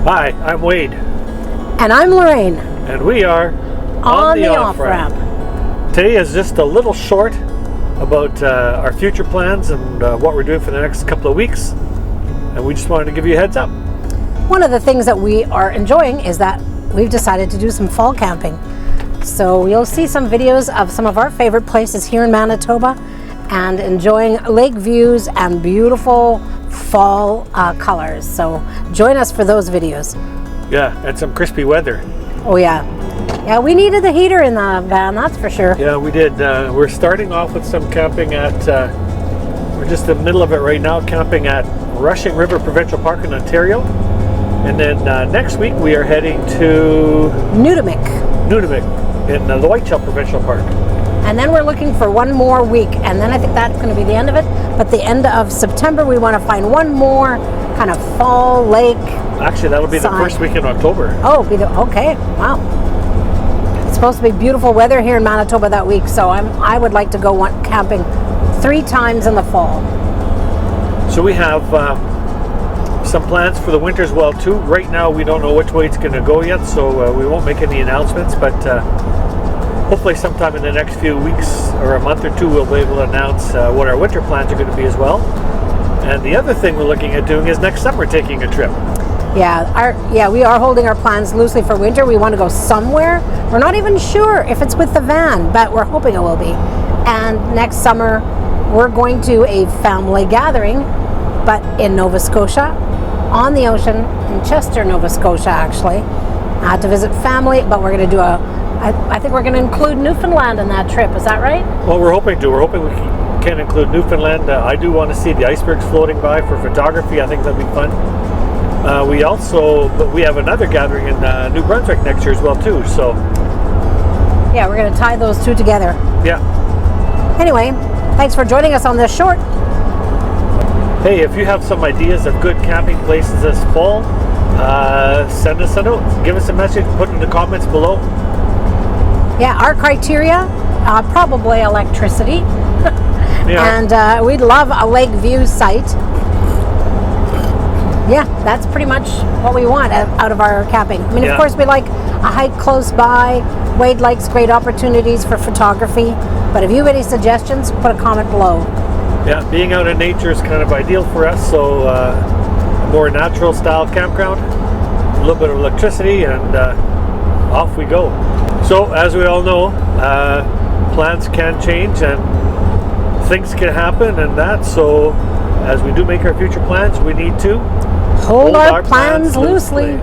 Hi, I'm Wade. And I'm Lorraine. And we are on the off-ramp. Today is just a little short about our future plans and what we're doing for the next couple of weeks. And we just wanted to give you a heads up. One of the things that we are enjoying is that we've decided to do some fall camping. So you'll see some videos of some of our favorite places here in Manitoba and enjoying lake views and beautiful fall colors. So join us for those videos. Yeah, and some crispy weather. Oh yeah. Yeah, we needed the heater in the van, that's for sure. Yeah, we did. We're starting off with some camping at, we're just in the middle of it right now, camping at Rushing River Provincial Park in Ontario. And then next week we are heading to Nunavik in the Whiteshell Provincial Park. And then we're looking for one more week, and then I think that's going to be the end of it. But the end of September, we want to find one more kind of fall lake. Actually, that'll be the first week in October. Oh, okay, wow. It's supposed to be beautiful weather here in Manitoba that week, so I would like to go camping 3 times in the fall. So we have some plans for the winter as well too. Right now, we don't know which way it's going to go yet, so we won't make any announcements, but hopefully sometime in the next few weeks or a month or two we'll be able to announce what our winter plans are going to be as well. And the other thing we're looking at doing is next summer taking a trip. Yeah, we are holding our plans loosely for winter. We want to go somewhere. We're not even sure if it's with the van, but we're hoping it will be. And next summer we're going to a family gathering, but in Nova Scotia, on the ocean, in Chester, Nova Scotia actually, to visit family, but we're going to do I think we're going to include Newfoundland in that trip. Is that right? Well, we're hoping to. We're hoping we can include Newfoundland. I do want to see the icebergs floating by for photography. I think that'd be fun. We have another gathering in New Brunswick next year as well too. So yeah, we're going to tie those two together. Yeah. Anyway, thanks for joining us on this short. Hey, if you have some ideas of good camping places this fall, send us a note. Give us a message. Put it in the comments below. Yeah, our criteria, probably electricity. Yeah. And we'd love a lake view site. Yeah, that's pretty much what we want out of our camping. I mean, Of course, we like a hike close by. Wade likes great opportunities for photography. But if you have any suggestions, put a comment below. Yeah, being out in nature is kind of ideal for us. So a more natural style campground, a little bit of electricity, and off we go. So, as we all know, plans can change and things can happen and that. So, as we do make our future plans, we need to hold our plans loosely.